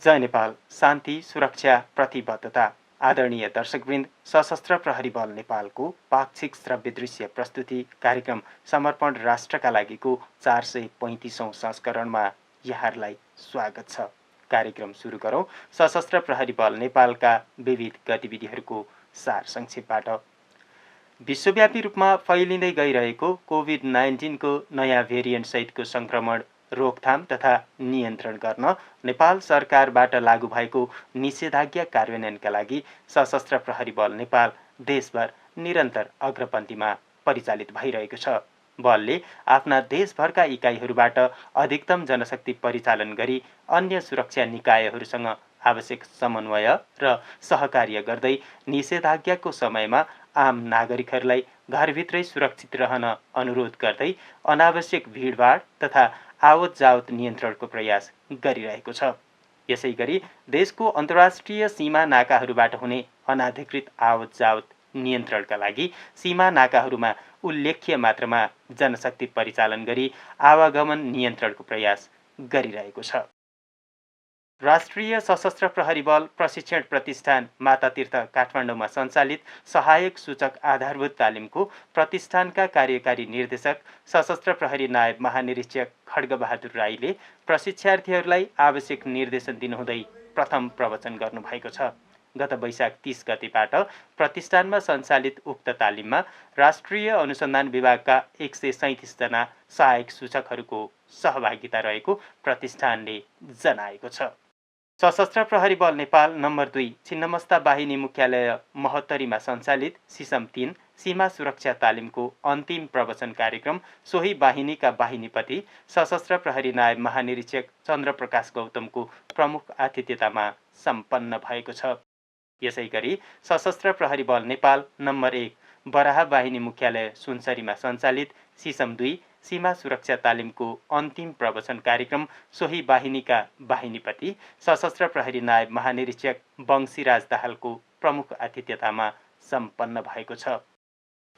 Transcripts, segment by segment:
जय नेपाल। शान्ति, सुरक्षा, प्रतिबद्धता। आदरणीय दर्शकवृन्द, सशस्त्र प्रहरी बल नेपालको पाक्षिक श्रव्य दृश्य प्रस्तुति कार्यक्रम समर्पण राष्ट्रका लागिको 435औं संस्करणमा यहाँहरूलाई स्वागत छ। कार्यक्रम सुरु गरौँ सशस्त्र प्रहरी बल नेपालका विविध गतिविधिहरूको सार संक्षेपबाट। विश्वव्यापी रूपमा फैलिँदै गइरहेको कोभिड-19 को नयाँ भेरिएन्ट सहितको संक्रमण रोकथाम तथा नियन्त्रण गर्न नेपाल सरकारबाट लागू भएको निषेधाज्ञा कार्यान्वयनका लागि सशस्त्र प्रहरी बल नेपाल देशभर निरन्तर अग्रपन्थीमा परिचालित भइरहेको छ। बलले आफ्ना देशभरका इकाइहरूबाट अधिकतम जनशक्ति परिचालन गरी अन्य सुरक्षा निकायहरूसँग आवश्यक समन्वय र सहकार्य गर्दै निषेधाज्ञाको समयमा आम नागरिकहरूलाई घरभित्रै सुरक्षित रहन अनुरोध गर्दै अनावश्यक भिडभाड तथा आवत जावत नियन्त्रणको प्रयास गरिरहेको छ। यसैगरी देशको अन्तर्राष्ट्रिय सीमा नाकाहरूबाट हुने अनाधिकृत आवत जावत नियन्त्रणका लागि सीमा नाकाहरूमा उल्लेख्य मात्रामा जनशक्ति परिचालन गरी आवागमन नियन्त्रणको प्रयास गरिरहेको छ। राष्ट्रिय सशस्त्र प्रहरी बल प्रशिक्षण प्रतिष्ठान मातातीर्थ काठमाडौँमा सञ्चालित सहायक सूचक आधारभूत तालिमको प्रतिष्ठानका कार्यकारी निर्देशक सशस्त्र प्रहरी नायब महानिरीक्षक खड्गबहादुर राईले प्रशिक्षार्थीहरूलाई आवश्यक निर्देशन दिनुहुँदै प्रथम प्रवचन गर्नुभएको छ। गत वैशाख 30 गतेबाट प्रतिष्ठानमा सञ्चालित उक्त तालिममा राष्ट्रिय अनुसन्धान विभागका 137 जना सहायक सूचकहरूको सहभागिता रहेको प्रतिष्ठानले जनाएको छ। सशस्त्र प्रहरी बल नेपाल नम्बर 2 छिन्नमस्ता बाहिनी मुख्यालय महोत्तरीमा सञ्चालित सिसम 3 सीमा सुरक्षा तालिमको अन्तिम प्रवचन कार्यक्रम सोही बाहिनीका बाहिनीपति सशस्त्र प्रहरी नायब महानिरीक्षक चन्द्रप्रकाश गौतमको प्रमुख आतिथ्यतामा सम्पन्न भएको छ। यसैगरी सशस्त्र प्रहरी बल नेपाल नम्बर 1 बराहा बाहिनी मुख्यालय सुनसरीमा सञ्चालित सिसम 2 सीमा सुरक्षा तालिमको अन्तिम प्रवचन कार्यक्रम सोही बाहिनीका बाहिनीपति सशस्त्र प्रहरी नायब महानिरीक्षक वंशीराज दाहालको प्रमुख आतिथ्यतामा सम्पन्न भएको छ।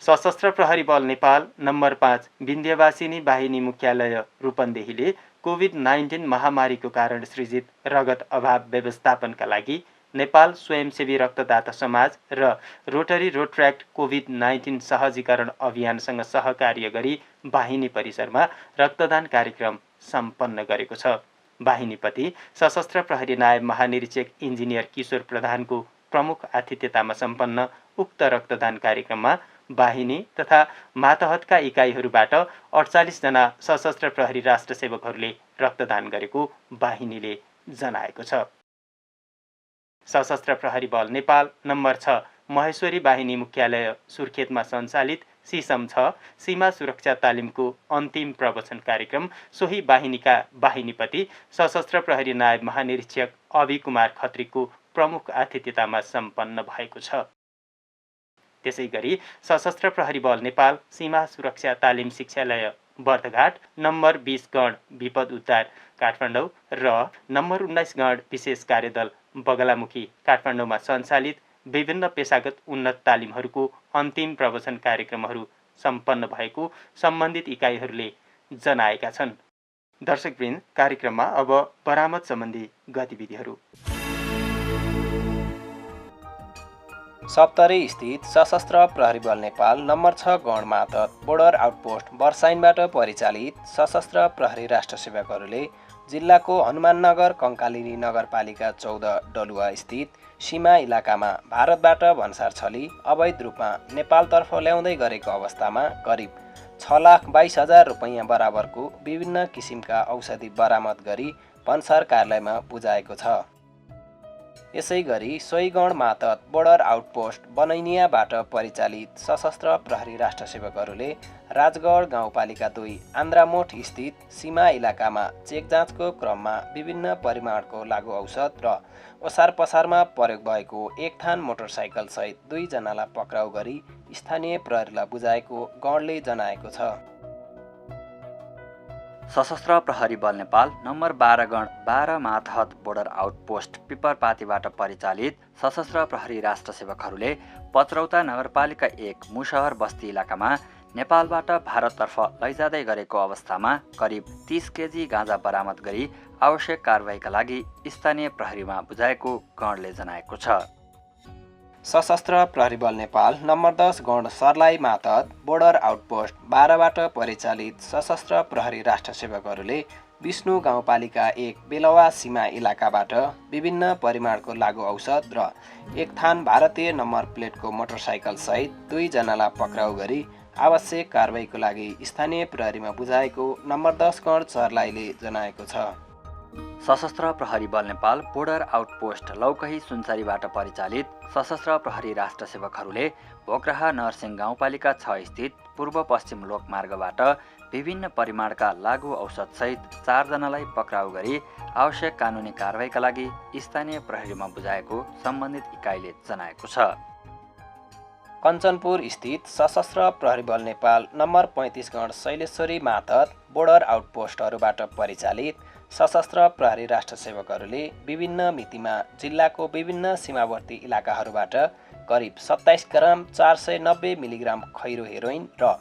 सशस्त्र प्रहरी बल नेपाल नम्बर 5 विन्ध्यवासिनी बाहिनी मुख्यालय रूपन्देहीले कोभिड-19 महामारीको कारण सृजित रगत अभाव व्यवस्थापनका लागि नेपाल स्वयंसेवी रक्तदाता समाज र रोटरी रोट्र्याक्ट कोभिड-19 सहजीकरण अभियानसँग सहकार्य गरी बाहिनी परिसरमा रक्तदान कार्यक्रम सम्पन्न गरेको छ। बाहिनीपति सशस्त्र प्रहरी नायब महानिरीक्षक इन्जिनियर किशोर प्रधानको प्रमुख आतिथ्यतामा सम्पन्न उक्त रक्तदान कार्यक्रममा बाहिनी तथा मातहतका इकाइहरूबाट 48 जना सशस्त्र प्रहरी राष्ट्रसेवकहरूले रक्तदान गरेको बाहिनीले जनाएको छ। सशस्त्र प्रहरी बल नेपाल नम्बर 6 महेश्वरी बाहिनी मुख्यालय सुर्खेतमा सञ्चालित सिसम 6 सीमा सुरक्षा तालिमको अन्तिम प्रवचन कार्यक्रम सोही बाहिनीका बाहिनीपति सशस्त्र प्रहरी नायब महानिरीक्षक अभि कुमार खत्रीको प्रमुख आतिथ्यतामा सम्पन्न भएको छ। त्यसैगरी सशस्त्र प्रहरी बल नेपाल सीमा सुरक्षा तालिम शिक्षालय बर्दघाट नम्बर 20 गण विपद उद्धार काठमाडौँ र नम्बर 19 गण विशेष कार्यदल बगलामुखी काठमाडौँमा सञ्चालित विभिन्न पेशागत उन्नत तालिमहरूको अन्तिम प्रवचन कार्यक्रमहरू सम्पन्न भएको सम्बन्धित इकाइहरूले जनाएका छन्। दर्शकवृन्द, कार्यक्रममा अब बरामद सम्बन्धी गतिविधिहरू। सप्तरी स्थित सशस्त्र प्रहरी बल नेपाल नम्बर 6 गण मातहत बोर्डर आउटपोस्ट बर्साइनबाट परिचालित सशस्त्र प्रहरी राष्ट्रसेवकहरूले जिल्लाको हनुमाननगर कङ्कालिनी नगरपालिका 14 डलुवा स्थित सीमा इलाकामा भारतबाट भन्सार छली अवैध रूपमा नेपालतर्फ ल्याउँदै गरेको अवस्थामा करिब 6,22,000 रुपैयाँ बराबरको विभिन्न किसिमका औषधि बरामद गरी भन्सार कार्यालयमा बुझाएको छ। यसैगरी सोही गण मातहत बोर्डर आउटपोस्ट बनैनियाबाट परिचालित सशस्त्र प्रहरी राष्ट्रसेवकहरूले राजगढ गाउँपालिका 2 आन्द्रामोठ स्थित सीमा इलाकामा चेक जाँचको क्रममा विभिन्न परिमाणको लागु औषध र ओसार पसारमा प्रयोग भएको एक थान मोटरसाइकल सहित 2 जनालाई पक्राउ गरी स्थानीय प्रहरीलाई बुझाएको गणले जनाएको छ। सशस्त्र प्रहरी बल नेपाल नम्बर 12 गण 12 मातहत बोर्डर आउटपोस्ट पिपरपातीबाट परिचालित सशस्त्र प्रहरी राष्ट्रसेवकहरूले पचरौता नगरपालिका 1 मुसहर बस्ती इलाकामा नेपालबाट भारततर्फ लैजाँदै गरेको अवस्थामा करिब 30 केजी गाँजा बरामद गरी आवश्यक कारबाहीका लागि स्थानीय प्रहरीमा बुझाएको गणले जनाएको छ। सशस्त्र प्रहरी बल नेपाल नम्बर 10 गण सर्लाही मातहत बोर्डर आउटपोस्ट 12बाट परिचालित सशस्त्र प्रहरी राष्ट्र सेवकहरूले विष्णु गाउँपालिका 1 बेलवा सीमा इलाकाबाट विभिन्न परिमाणको लागु औषध र एक थान भारतीय नम्बर प्लेटको मोटरसाइकल सहित 2 जनालाई पक्राउ गरी आवश्यक कारबाहीको लागि स्थानीय प्रहरीमा बुझाएको नम्बर 10 गण सर्लाहीले जनाएको छ। सशस्त्र प्रहरी बल नेपाल बोर्डर आउटपोस्ट लौकही सुनसरीबाट परिचालित सशस्त्र प्रहरी राष्ट्र सेवकहरूले भोक्राहा नरसिंह गाउँपालिका 6 स्थित पूर्व पश्चिम लोकमार्गबाट विभिन्न परिमाणका लागु औषधसहित 4 जनालाई पक्राउ गरी आवश्यक कानुनी कारबाहीका लागि स्थानीय प्रहरीमा बुझाएको सम्बन्धित इकाइले जनाएको छ। कञ्चनपुर स्थित सशस्त्र प्रहरी बल नेपाल नम्बर 35 गण शैलेश्वरी मातहत बोर्डर आउटपोस्टहरूबाट परिचालित सशस्त्र प्रहरी राष्ट्र सेवकहरूले विभिन्न मितिमा जिल्लाको विभिन्न सीमावर्ती इलाकाहरूबाट करिब 27 ग्राम 490 मिलिग्राम खैरो हेरोइन र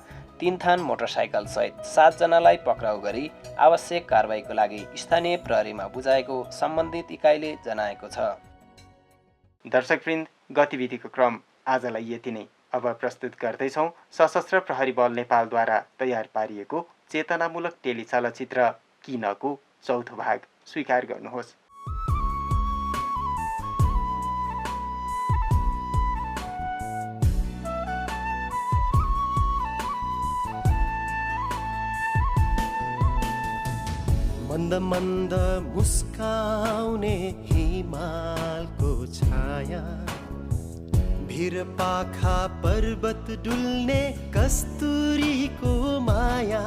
3 थान मोटरसाइकल सहित 7 जनालाई पक्राउ गरी आवश्यक कारबाहीको लागि स्थानीय प्रहरीमा बुझाएको सम्बन्धित इकाइले जनाएको छ। दर्शकवृन्द, गतिविधिको क्रम आजलाई यति नै। अब प्रस्तुत गर्दैछौँ सशस्त्र प्रहरी बल नेपालद्वारा तयार पारिएको चेतनामूलक टेलिचलचित्र किनको चौथो भाग। स्वीकार गर्नुहोस्। मन्द मन्द मुस्काउने हिमालको छाया, भिर पाखा पर्वत डुल्ने कस्तुरीको माया,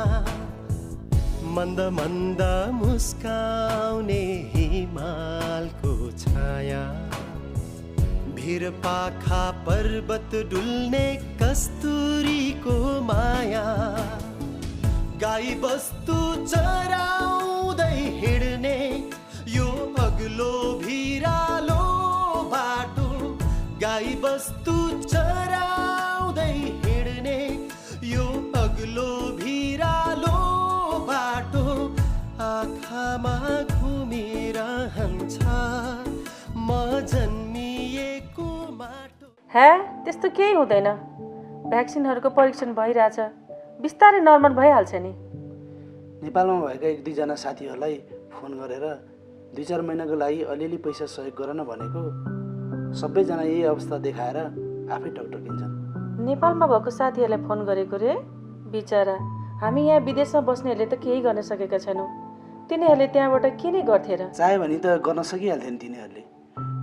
मन्द मन्द मुस्काउने हिमालको छाया, भिर पाखा पर्वत डुल्ने कस्तुरीको माया, गाई बस्तु चराउँदै हिँड्ने यो अग्लो भिरालो बाटो, गाई बस्तु चराउँदै हिँड्ने यो अग्लो भिरालो बाटो, आँखामा घुमिरहन्छ म जन्मिएको माटो। त्यस्तो केही हुँदैन, भ्याक्सिनहरूको परीक्षण भइरहेछ, बिस्तारै नर्मल भइहाल्छ नि। नेपालमा भएका 1-2 साथीहरूलाई फोन गरेर 2-4 महिनाको लागि अलिअलि पैसा सहयोग गर न भनेको, सबैजना यही अवस्था देखाएर आफै टकटकिन्छन्। नेपालमा भएको साथीहरूलाई फोन गरेको रे? बिचरा, हामी यहाँ विदेशमा बस्नेहरूले त केही गर्न सकेका छैनौँ, तिनीहरूले त्यहाँबाट के नै गर्थे र? चाह्यो भने त गर्न सकिहाल्थे नि तिनीहरूले।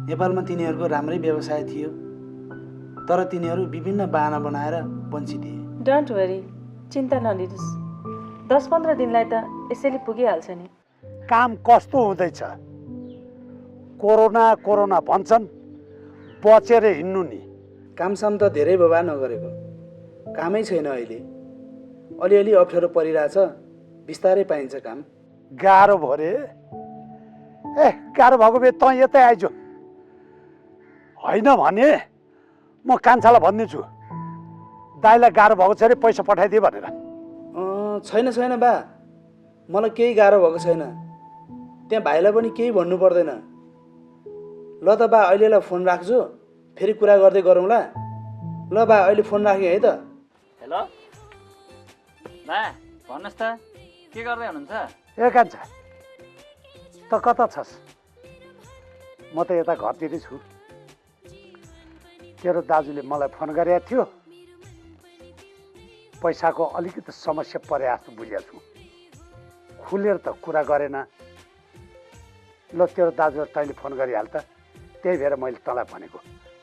नेपालमा तिनीहरूको राम्रै व्यवसाय थियो, तर तिनीहरू विभिन्न बाहना बनाएर वञ्चित थिए। डोन्ट वरी, चिन्ता नलिनुहोस्, 10-15 दिनलाई त यसैले पुगिहाल्छ नि। काम कस्तो हुँदैछ? कोरोना कोरोना भन्छन्, बचेर हिँड्नु नि। कामसाम त धेरै बबा नगरेको, कामै छैन अहिले, अलिअलि अप्ठ्यारो परिरहेछ, बिस्तारै पाइन्छ काम। गाह्रो भयो रे? गाह्रो भएको भए तँ यतै आइज, होइन भने म कान्छालाई भनिदिन्छु दाइलाई गाह्रो भएको छ अरे, पैसा पठाइदिए भनेर। छैन बा, मलाई केही गाह्रो भएको छैन, त्यहाँ भाइलाई पनि केही भन्नु पर्दैन। ल त बा, अहिलेलाई फोन राख्छु, फेरि कुरा गर्दै गरौँला। ल बा, अहिले फोन राखेँ है त। हेलो बा, भन्नुहोस् त के गर्दै हुनुहुन्छ? कान्छा, त कता छस्? म त यता घरतिरै छु। तेरो दाजुले मलाई फोन गरेको थियो, पैसाको अलिकति समस्या परे जस्तो बुझेको छु, खुलेर त कुरा गरेन। ल तेरो दाजुलाई तैँले फोन गरिहाल त, त्यही भएर मैले तँलाई भनेको,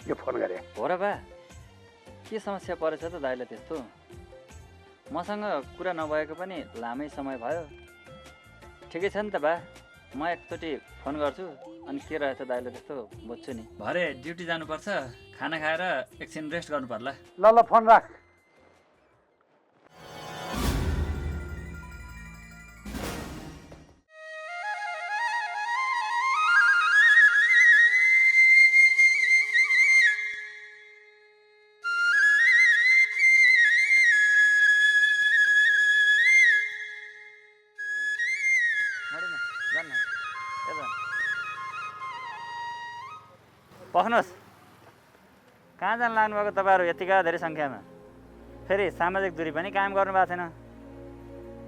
यो फोन गरेँ। हो र बा, के समस्या परेछ त दाइले त्यस्तो? मसँग कुरा नभएको पनि लामै समय भयो। ठिकै छ नि त बा, म एकचोटि फोन गर्छु, अनि के रहेछ दाइले त्यस्तो बुझ्छु नि। भरे ड्युटी जानुपर्छ, खाना खाएर एकछिन रेस्ट गर्नु पर्ला। ल फोन राख। पख्नुहोस्, कहाँ जान लाग्नुभएको तपाईँहरू यतिका धेरै सङ्ख्यामा? फेरि सामाजिक दूरी पनि कायम गर्नुभएको छैन।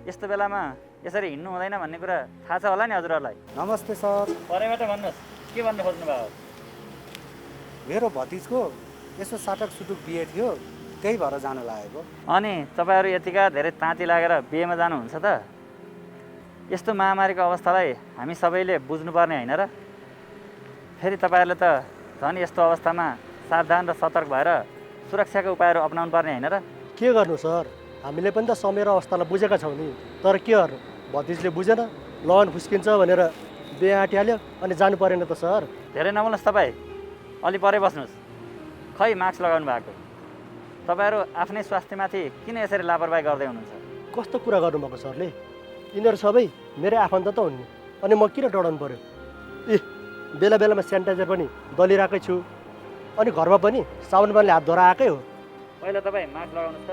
यस्तो बेलामा यसरी हिँड्नु हुँदैन भन्ने कुरा थाहा छ होला नि हजुरहरूलाई? नमस्ते सर। परेबाट भन्नुहोस्, के भन्नु खोज्नु भएको? मेरो भतिजको यसो साटक सुटुक बिहे थियो, त्यही भएर जान लागेको। अनि तपाईँहरू यतिका धेरै ताँती लागेर बिहेमा जानुहुन्छ त? यस्तो महामारीको अवस्थालाई हामी सबैले बुझ्नुपर्ने होइन र? फेरि तपाईँहरूले त झन् यस्तो अवस्थामा सावधान र सतर्क भएर सुरक्षाका उपायहरू अपनाउनु पर्ने होइन र? के गर्नु सर, हामीले पनि त समय र अवस्थालाई बुझेका छौँ नि। तर के गर्नु, भतिजले बुझेन, लगन फुस्किन्छ भनेर बिहे आँटिहाल्यो, अनि जानु परेन त सर। धेरै नबोल्नुहोस् तपाईँ, अलि परे बस्नुहोस्। खै मास्क लगाउनु भएको? तपाईँहरू आफ्नै स्वास्थ्यमाथि किन यसरी लापरवाही गर्दै हुनुहुन्छ? कस्तो कुरा गर्नुभएको सरले? यिनीहरू सबै मेरै आफन्त त हुन् नि, अनि म किन डराउनु पर्यो? बेला बेलामा सेनिटाइजर पनि दलिरहेकै छु, अनि घरमा पनि साबुन पानीले हात धोएर आएकै हो। पहिला तपाईँ मास्क लगाउनुहोस् त।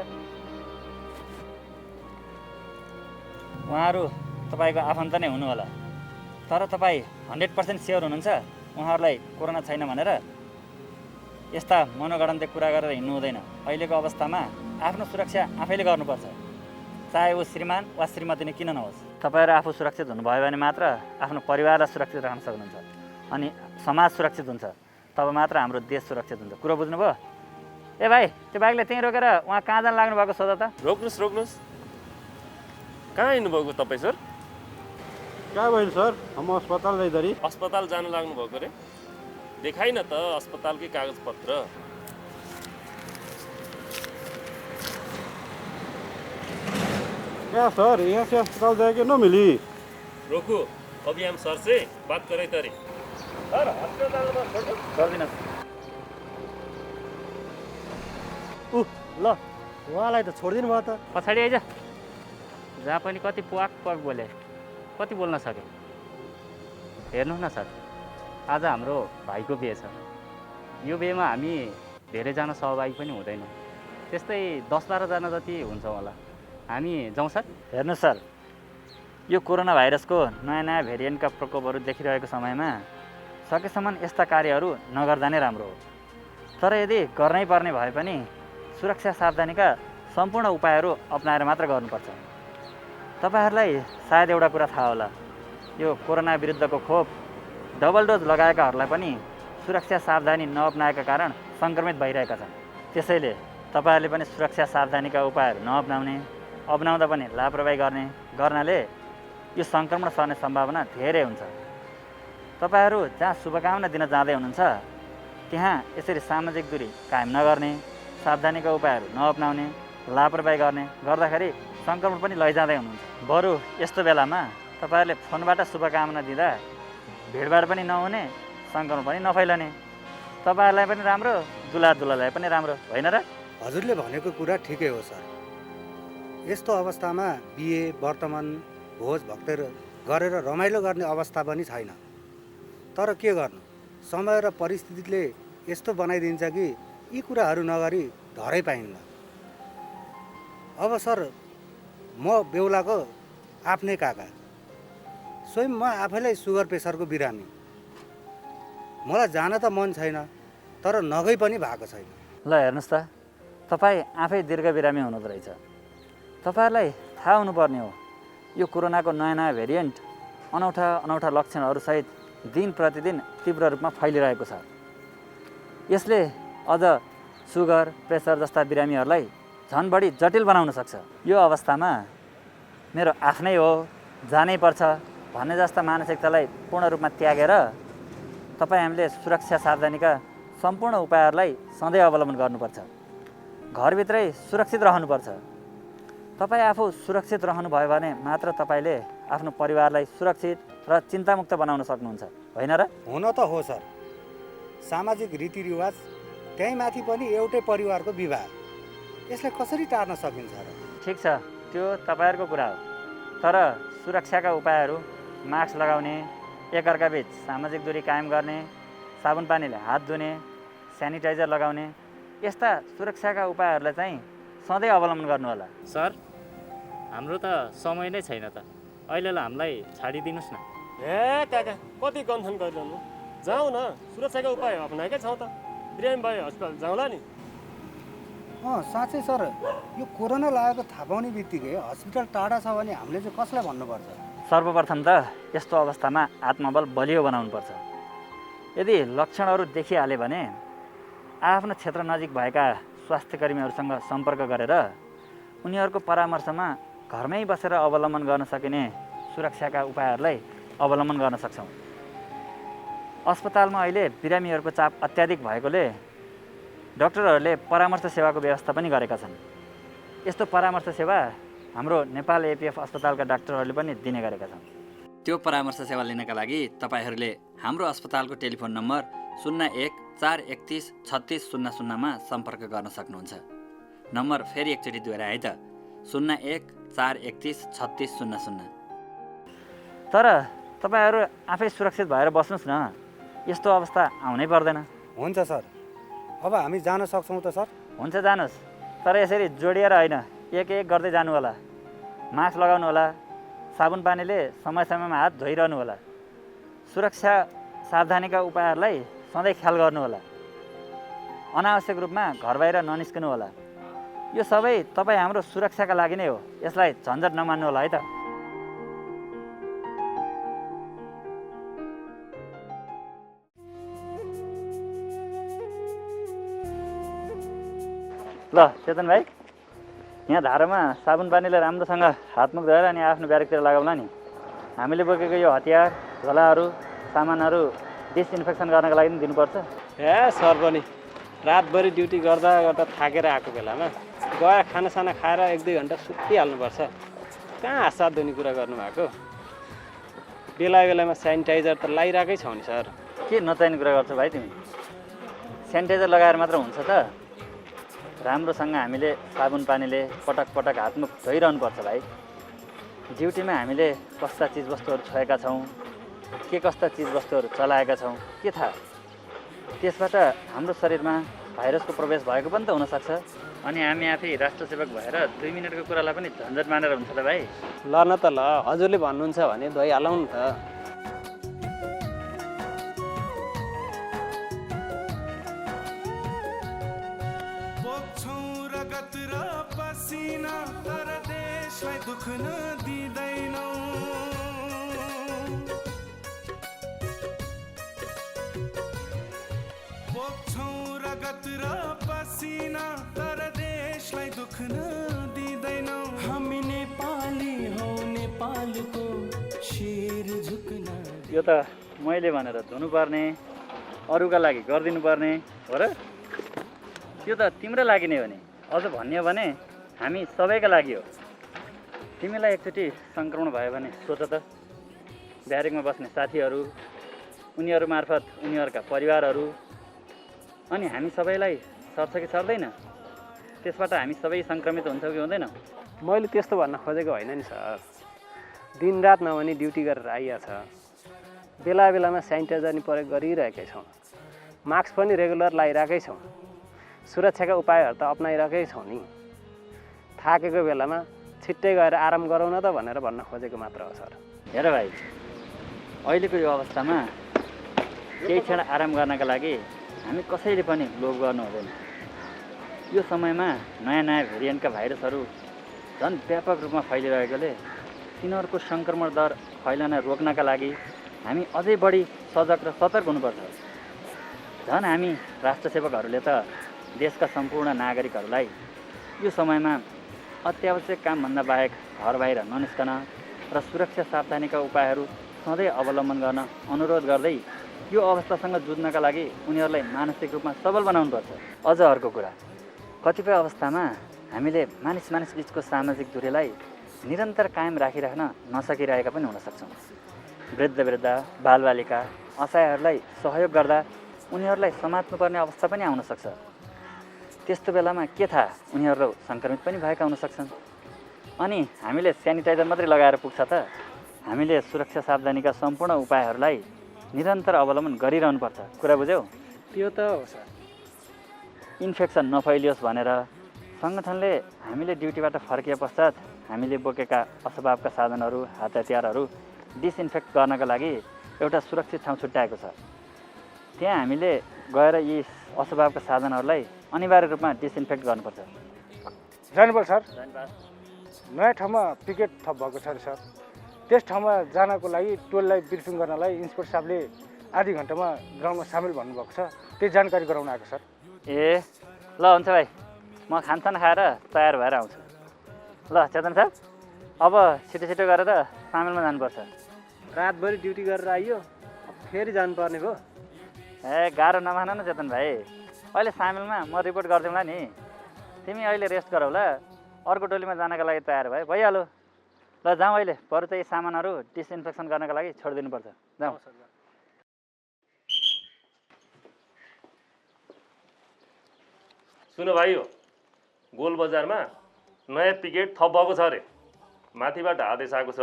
उहाँहरू तपाईँको आफन्त नै हुनु होला, तर तपाईँ 100% स्योर हुनुहुन्छ उहाँहरूलाई कोरोना छैन भनेर? यस्ता मनोगणन्ते कुरा गरेर हिँड्नु हुँदैन। अहिलेको अवस्थामा आफ्नो सुरक्षा आफैले गर्नुपर्छ, चाहे ऊ श्रीमान वा श्रीमती नै किन नहोस्। तपाईँहरू आफू सुरक्षित हुनुभयो भने मात्र आफ्नो परिवारलाई सुरक्षित राख्न सक्नुहुन्छ, अनि समाज सुरक्षित हुन्छ, तब मात्र हाम्रो देश सुरक्षित हुन्छ। कुरो बुझ्नुभयो? ए भाइ, त्यो बाइकलाई त्यहीँ रोकेर उहाँ कहाँ जान लाग्नु भएको सोध त? रोक्नुहोस्। कहाँ हिँड्नुभएको तपाईँ सर? कहाँ भयो सर? हम अस्पताल जाइदरी। अस्पताल जान लाग्नु भएको रे? देखाइ न त अस्पतालकै कागजपत्र। क्या सर, यहाँ से अस्पताल जाके न मिली? रोको, अभी हम सर से बात करे तरे। सर, अस्पतालमा छोडिदिनुहोस्। ल उहाँलाई त छोडिदिनु भयो त। पछाडि आइज, जहाँ पनि कति पुवाक बोले, कति बोल्न सके। हेर्नुहोस् न सर, आज हाम्रो भाइको बिहे छ। यो बिहेमा हामी धेरैजना सहभागी पनि हुँदैनौँ, त्यस्तै 10-12 जना जति हुन्छौँ होला। हामी जाउँ सर? हेर्नुहोस् सर, यो कोरोना भाइरसको नयाँ भेरिएन्टका प्रकोपहरू देखिरहेको समयमा सकेसम्म यस्ता कार्यहरू नगर्दा नै राम्रो हो। तर यदि गर्नै पर्ने भए पनि सुरक्षा सावधानीका सम्पूर्ण उपायहरू अपनाएर मात्र गर्नुपर्छ। तपाईँहरूलाई सायद एउटा कुरा थाहा होला, यो कोरोना विरुद्धको खोप डबल डोज लगाएकाहरूलाई पनि सुरक्षा सावधानी नअपनाएका कारण सङ्क्रमित भइरहेका छन्। त्यसैले तपाईँहरूले पनि सुरक्षा सावधानीका उपायहरू नअपनाउने, अपनाउँदा पनि लापरवाही गर्नाले यो सङ्क्रमण सर्ने सम्भावना धेरै हुन्छ। तपाईँहरू जहाँ शुभकामना दिन जाँदै हुनुहुन्छ त्यहाँ यसरी सामाजिक दूरी कायम नगर्ने, सावधानीका उपायहरू नअपनाउने, लापरवाही गर्दाखेरि सङ्क्रमण पनि लैजाँदै हुनुहुन्छ। बरु यस्तो बेलामा तपाईँहरूले फोनबाट शुभकामना दिँदा भिडभाड पनि नहुने, सङ्क्रमण पनि नफैलने, तपाईँहरूलाई पनि राम्रो, दुलालाई पनि राम्रो, होइन र? हजुरले भनेको कुरा ठिकै हो सर। यस्तो अवस्थामा बिहे, वर्तमान, भोज भक्तेर गरेर रमाइलो गर्ने अवस्था पनि छैन। तर के गर्नु, समय र परिस्थितिले यस्तो बनाइदिन्छ कि यी कुराहरू नगरी धरै पाइन्न। अब सर, म बेहुलाको आफ्नै काका, स्वयं म आफैलाई सुगर प्रेसरको बिरामी। मलाई जान त मन छैन, तर नगई पनि भएको छैन। ल हेर्नुहोस् त, तपाईँ आफै दीर्घ बिरामी हुनुहुँदो रहेछ। तपाईँहरूलाई थाहा हुनुपर्ने हो, यो कोरोनाको नयाँ भेरिएन्ट अनौठा लक्षणहरूसहित दिन प्रतिदिन तीव्र रूपमा फैलिरहेको छ। यसले अझ सुगर, प्रेसर जस्ता बिरामीहरूलाई झन् बढी जटिल बनाउन सक्छ। यो अवस्थामा मेरो आफ्नै हो, जानै पर्छ भन्ने जस्ता मानसिकतालाई पूर्ण रूपमा त्यागेर तपाईँ हामीले सुरक्षा सावधानीका सम्पूर्ण उपायहरूलाई सधैँ अवलम्बन गर्नुपर्छ। घरभित्रै सुरक्षित रहनुपर्छ। तपाईँ आफू सुरक्षित रहनुभयो भने मात्र तपाईँले आफ्नो परिवारलाई सुरक्षित र चिन्तामुक्त बनाउन सक्नुहुन्छ, होइन र? हुन त हो सर, सामाजिक रीतिरिवाज, त्यही माथि पनि एउटै परिवारको विवाह, यसलाई कसरी टार्न सकिन्छ र? ठिक छ, त्यो तपाईँहरूको कुरा हो, तर सुरक्षाका उपायहरू मास्क लगाउने, एकअर्काबीच सामाजिक दूरी कायम गर्ने, साबुन पानीले हात धुने, सेनिटाइजर लगाउने, यस्ता सुरक्षाका उपायहरूलाई चाहिँ सधैँ अवलम्बन गर्नु होला। सर, हाम्रो त समय नै छैन त, अहिलेलाई हामीलाई छाडिदिनुहोस् न। ए काका कति गन्थन गरिरहनु, जाउँ न, सुरक्षाका उपाय अपनाएकै छौँ त। बिरामी भाइ अस्पताल जाउँला नि। साँच्चै सर, यो कोरोना लागेको थाहा पाउने बित्तिकै हस्पिटल टाढा छ भने हामीले चाहिँ कसलाई भन्नुपर्छ? सर्वप्रथम त यस्तो अवस्थामा आत्मबल बलियो बनाउनुपर्छ। यदि लक्षणहरू देखिहाले भने आफ्नो क्षेत्र नजिक भएका स्वास्थ्य कर्मीहरूसँग सम्पर्क गरेर उनीहरूको परामर्शमा घरमै बसेर अवलम्बन गर्न सकिने सुरक्षाका उपायहरूलाई अवलम्बन गर्न सक्छौँ। अस्पतालमा अहिले बिरामीहरूको चाप अत्याधिक भएकोले डाक्टरहरूले परामर्श सेवाको व्यवस्था पनि गरेका छन्। यस्तो परामर्श सेवा हाम्रो नेपाल एपिएफ अस्पतालका डाक्टरहरूले पनि दिने गरेका छन्। त्यो परामर्श सेवा लिनका लागि तपाईँहरूले हाम्रो अस्पतालको टेलिफोन नम्बर 01-431-3600मा सम्पर्क गर्न सक्नुहुन्छ। नम्बर फेरि एकचोटि दोहोऱ्याए त 01-431-3600। तर तपाईँहरू आफै सुरक्षित भएर बस्नुहोस् न, यस्तो अवस्था आउनै पर्दैन। हुन्छ सर, अब हामी जान सक्छौँ त सर? हुन्छ, जानुहोस्, तर यसरी जोडिएर होइन, एक एक गर्दै जानु होला। मास्क लगाउनु होला, साबुन पानीले समय समयमा हात धोइरहनु होला। सुरक्षा सावधानीका उपायहरूलाई सधैँ ख्याल गर्नु होला। अनावश्यक रूपमा घर बाहिर ननिस्कनु होला। यो सबै तपाईँ हाम्रो सुरक्षाका लागि नै हो, यसलाई झन्झट नमान्नु होला है त। ल चेतन भाइ, यहाँ धारामा साबुन पानीले राम्रोसँग हातमुख धोएर अनि आफ्नो ब्यारेकतिर लगाउला नि। हामीले बोकेको यो हतियार, झोलाहरू, सामानहरू डिसइन्फेक्सन गर्नको लागि पनि दिनुपर्छ। ए सर पनि रातभरि ड्युटी गर्दा गर्दा थाकेर आएको बेलामा गएर खानासाना खाएर 1-2 घन्टा सुतिहाल्नुपर्छ। कहाँ हातसाध्य कुरा गर्नुभएको। बेला बेलामा सेनिटाइजर त लगाइरहेकै छौ नि सर। के नचाहिने कुरा गर्छौ भाइ तिमी? सेनिटाइजर लगाएर मात्र हुन्छ त? राम्रोसँग हामीले साबुन पानीले पटक पटक हातमुख धोइरहनुपर्छ भाइ। ड्युटीमा हामीले कस्ता चिजवस्तुहरू छोएका छौँ, के कस्ता चिजवस्तुहरू चलाएका छौँ के थाहा। त्यसबाट हाम्रो शरीरमा भाइरसको प्रवेश भएको पनि त हुनसक्छ। अनि हामी आफै राष्ट्रसेवक भएर 2 मिनटको कुरालाई पनि झन्झट मानेर हुन्छ त भाइ। ल न त ल, हजुरले भन्नुहुन्छ भने धोइहालौँ नि त। यो त मैले भनेर धुनुपर्ने, अरूका लागि गरिदिनु पर्ने हो र? यो त तिम्रो लागि नै हो नि। अझ भन्यो भने हामी सबैका लागि हो। तिमीलाई एकचोटि सङ्क्रमण भयो भने सोच त, ब्यारेकमा बस्ने साथीहरू, उनीहरू मार्फत उनीहरूका परिवारहरू, अनि हामी सबैलाई सर्छ कि सर्दैन? त्यसबाट हामी सबै सङ्क्रमित हुन्छौँ कि हुँदैन? मैले त्यस्तो भन्न खोजेको होइन नि सर। दिनरात नभनी ड्युटी गरेर आइया छ। बेला बेलामा सेनिटाइजर नि प्रयोग गरिरहेकै छौँ। मास्क पनि रेगुलर लगाइरहेकै छौँ। सुरक्षाका उपायहरू त अपनाइरहेकै छौँ नि। थाकेको बेलामा छिट्टै गएर आराम गरौँ न त भनेर भन्न खोजेको मात्र हो सर। हेर भाइ, अहिलेको यो अवस्थामा केही क्षण आराम गर्नका लागि हामी कसैले पनि लोभ गर्नु हुँदैन। यो समयमा नयाँ नयाँ भेरिएन्टका भाइरसहरू झन् व्यापक रूपमा फैलिरहेकोले तिनीहरूको सङ्क्रमण दर फैलन रोक्नका लागि हामी अझै बढी सजग र सतर्क हुनुपर्छ। झन् हामी राष्ट्रसेवकहरूले त देशका सम्पूर्ण नागरिकहरूलाई यो समयमा अत्यावश्यक कामभन्दा बाहेक घर बाहिर ननिस्कन र सुरक्षा सावधानीका उपायहरू सधैँ अवलम्बन गर्न अनुरोध गर्दै यो अवस्थासँग जुझ्नका लागि उनीहरूलाई मानसिक रूपमा सबल बनाउनुपर्छ। अझ अर्को कुरा, कतिपय अवस्थामा हामीले मानिस बिचको सामाजिक दूरीलाई निरन्तर कायम राखिराख्न नसकिरहेका पनि हुन सक्छौँ। वृद्ध बालबालिका असहायहरूलाई सहयोग गर्दा उनीहरूलाई समात्नुपर्ने अवस्था पनि आउन सक्छ। त्यस्तो बेलामा के थाहा, उनीहरू सङ्क्रमित पनि भएका हुन सक्छन्। अनि हामीले सेनिटाइजर मात्रै लगाएर पुग्छ त? हामीले सुरक्षा सावधानीका सम्पूर्ण उपायहरूलाई निरन्तर अवलम्बन गरिरहनुपर्छ। कुरा बुझ्यौ? त्यो त हो सर। इन्फेक्सन नफैलियोस् भनेर सङ्गठनले हामीले ड्युटीबाट फर्किए पश्चात हामीले बोकेका असभावका साधनहरू, हात हतियारहरू डिसइन्फेक्ट गर्नको लागि एउटा सुरक्षित ठाउँ छुट्याएको छ। त्यहाँ हामीले गएर यी अस्वभावका साधनहरूलाई अनिवार्य रूपमा डिसइन्फेक्ट गर्नुपर्छ। जानुपर्छ सर। नयाँ ठाउँमा पिकेट थप भएको छ सर। त्यस ठाउँमा जानको लागि टोललाई ब्रिफिङ गर्नलाई इन्सपेक्टर साहबले आधी घन्टामा ग्राउन्डमा सामेल भन्नुभएको छ। त्यही जानकारी गराउन आएको सर। ए ल हुन्छ भाइ, म खानसान खाएर तयार भएर आउँछु। ल चेतन साहब, अब छिटो छिटो गरेर सामेलमा जानुपर्छ। रातभरि ड्युटी गरेर आइयो, फेरि जानुपर्ने भयो। ए गाह्रो नमान न चेतन भाइ, अहिले सामेलमा म रिपोर्ट गरिदिउँला नि। तिमी अहिले रेस्ट गरौ ल, अर्को टोलीमा जानका लागि तयार भइहाल्यो। ल जाउँ अहिले, बरु चाहिँ सामानहरू डिसइन्फेक्सन गर्नका लागि छोडिदिनुपर्छ। जाउँ। सुन भाइ, हो गोल बजारमा नयाँ पिकेट थप भएको छ अरे। माथिबाट आदेश आएको छ।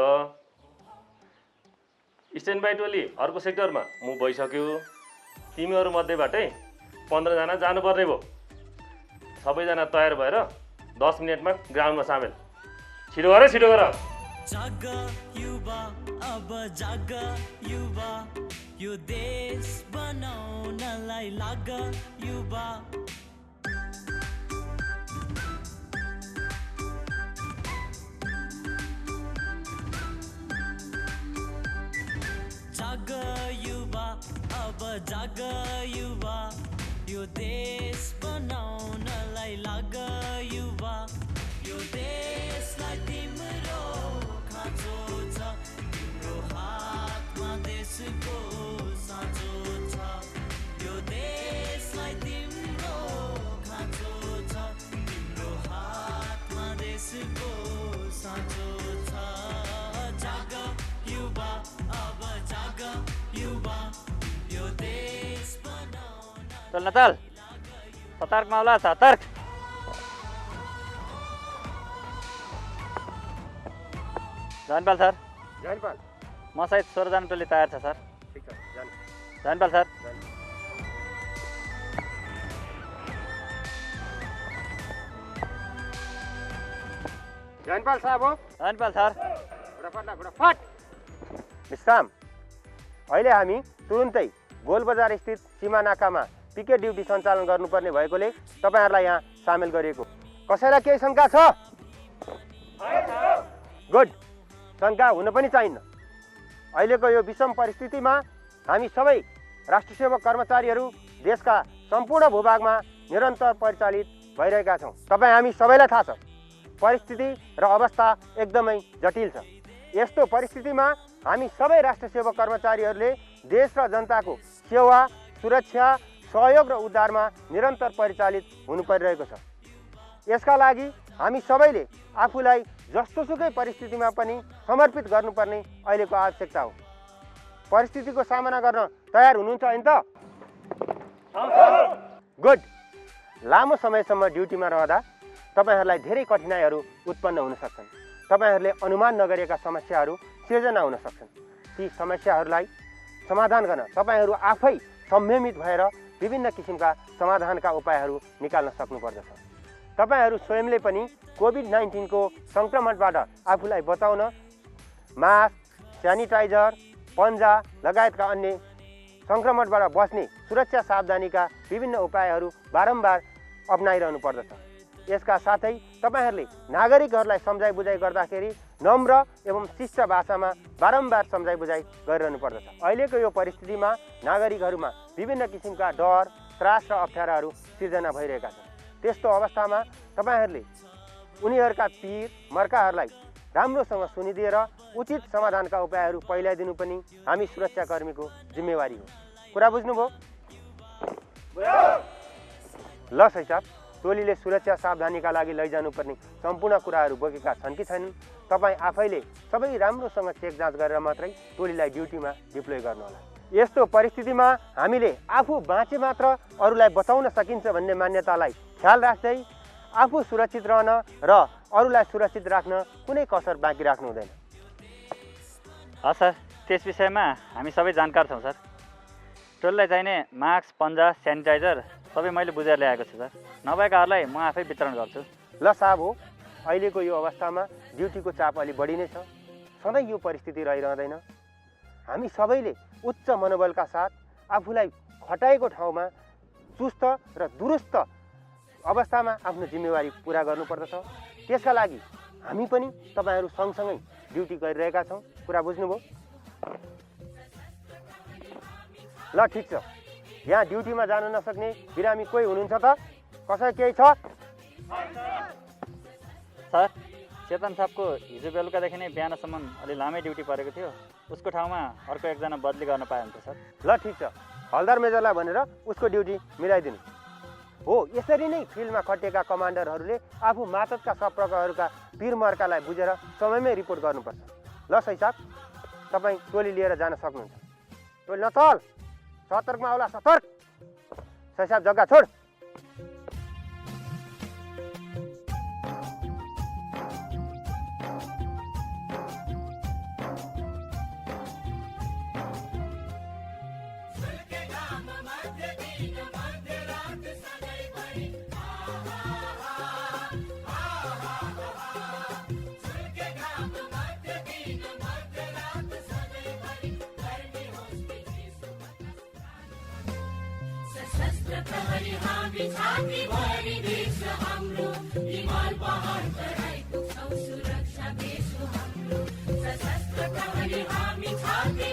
स्ट्यान्ड बाई टोली अर्को सेक्टरमा म भइसक्यो। तिमीहरू मध्येबाटै 15 जना जानुपर्ने भयो। सबैजना तयार भएर 10 मिनटमा ग्राउन्डमा सामेल। छिटो गर, छिटो गर। जाग युवा, अब जाग युवा, यो देश बनाउनलाई लाग युवा। जाग युवा, अब जाग युवा, यो देश बनाउनलाई लाग युवा। यो देशलाई तिम्रो खाँचो छ, तिम्रो हातमा देशको साँचो छ। यो देशलाई तिम्रो खाँचो छ, तिम्रो हातमा देशको साँचो छ। जाग युवा, अब जाग युवा, यो देश बनाउन। चल न चल, सतर्क माउला, सतर्क। जानपाल सर। जानपाल। म सहित 16 जना टोली तयार छ सर। ठिक छ, जान। जानपाल सर। जानपाल साहब हो। जानपाल सर। फटाफट। विश्राम। अहिले हामी तुरुन्तै गोलबजार स्थित सीमा नाकामा पिकेट ड्युटी सञ्चालन गर्नुपर्ने भएकोले तपाईँहरूलाई यहाँ सामेल गरिएको। कसैलाई केही शङ्का छ? गुड, शङ्का हुन पनि चाहिन्न। अहिलेको यो विषम परिस्थितिमा हामी सबै राष्ट्रसेवक कर्मचारीहरू देशका सम्पूर्ण भूभागमा निरन्तर परिचालित भइरहेका छौँ। तपाईँ हामी सबैलाई थाहा छ, परिस्थिति र अवस्था एकदमै जटिल छ। यस्तो परिस्थितिमा हामी सबै राष्ट्रसेवक कर्मचारीहरूले देश र जनताको सेवा, सुरक्षा, सहयोग र उद्धारमा निरन्तर परिचालित हुनु परिरहेको छ। यसका लागि हामी सबैले आफूलाई जस्तोसुकै परिस्थितिमा पनि समर्पित गर्नुपर्ने अहिलेको आवश्यकता हो। परिस्थितिको सामना गर्न तयार हुनुहुन्छ नि त? गुड। लामो समयसम्म ड्युटीमा रहँदा तपाईँहरूलाई धेरै कठिनाइहरू उत्पन्न हुन सक्छन्। तपाईँहरूले अनुमान नगरेका समस्याहरू सिर्जना हुन सक्छन्। ती समस्याहरूलाई समाधान गर्न तपाईँहरू आफै संयमित भएर विभिन्न किसिमका समाधानका उपायहरू निकाल्न सक्नुपर्दछ। तपाईँहरू स्वयंले पनि कोभिड-19 को सङ्क्रमणबाट आफूलाई बचाउन मास्क, स्यानिटाइजर, पन्जा लगायतका अन्य सङ्क्रमणबाट बच्ने सुरक्षा सावधानीका विभिन्न उपायहरू बारम्बार अपनाइरहनु पर्दछ। यसका साथै तपाईँहरूले नागरिकहरूलाई सम्झाइ बुझाइ गर्दाखेरि नम्र एवं शिष्ट भाषामा बारम्बार सम्झाइ बुझाइ गरिरहनु पर्दछ। अहिलेको यो परिस्थितिमा नागरिकहरूमा विभिन्न किसिमका डर, त्रास र अप्ठ्याराहरू सिर्जना भइरहेका छन्। त्यस्तो अवस्थामा तपाईँहरूले उनीहरूका पीर मर्काहरूलाई राम्रोसँग सुनिदिएर उचित समाधानका उपायहरू पहिल्याइदिनु पनि हामी सुरक्षाकर्मीको जिम्मेवारी हो। कुरा बुझ्नुभयो? ल साहब, टोलीले सुरक्षा सावधानीका लागि लैजानुपर्ने सम्पूर्ण कुराहरू बोकेका छन् कि छैनन् तपाईँ आफैले सबै राम्रोसँग चेक जाँच गरेर मात्रै टोलीलाई ड्युटीमा डिप्लोय गर्नुहोला। यस्तो परिस्थितिमा हामीले आफू बाँचे मात्र अरूलाई बचाउन सकिन्छ भन्ने मान्यतालाई ख्याल राख्दै आफू सुरक्षित रहन र अरूलाई सुरक्षित राख्न कुनै कसर बाँकी राख्नु हुँदैन। हस् सर, त्यस विषयमा हामी सबै जानकार छौँ सर। टोललाई चाहिने मास्क, पन्जा, स्यानिटाइजर सबै मैले बुझेर ल्याएको छु सर। नभएकाहरूलाई म आफै वितरण गर्छु। ल साहब हो, अहिलेको यो अवस्थामा ड्युटीको चाप अलि बढी नै छ। सधैँ यो परिस्थिति रहिरहँदैन। हामी सबैले उच्च मनोबलका साथ आफूलाई खटाएको ठाउँमा चुस्त र दुरुस्त अवस्थामा आफ्नो जिम्मेवारी पुरा गर्नुपर्दछ। त्यसका लागि हामी पनि तपाईँहरू सँगसँगै ड्युटी गरिरहेका छौँ। कुरा बुझ्नुभयो? ल ठिक छ, यहाँ ड्युटीमा जान नसक्ने बिरामी कोही हुनुहुन्छ त? कसै केही छ? सर, चेतन साहबको हिजो बेलुकादेखि नै बिहानसम्म अलि लामै ड्युटी परेको थियो। उसको ठाउँमा अर्को एकजना बदली गर्न पाए हुन्छ सर। ल ठिक छ, हलदार मेजरलाई भनेर उसको ड्युटी मिलाइदिनु। हो, यसरी नै फिल्डमा खटिएका कमान्डरहरूले आफू मातहतका सप्रकहरूका वीरमर्कालाई बुझेर समयमै रिपोर्ट गर्नुपर्छ। ल सही साहब, तपाईँ टोली लिएर जान सक्नुहुन्छ। टोली नचल, सतर्कमा होला, सतर्क। सही साहब जग्गा छोड। प्रहरी हामी छाती भरि देश हाम्रो, हिमाल पहाड तराई पुग्छौँ सुरक्षा देश हाम्रो। सशस्त्र प्रहरी हामी छाती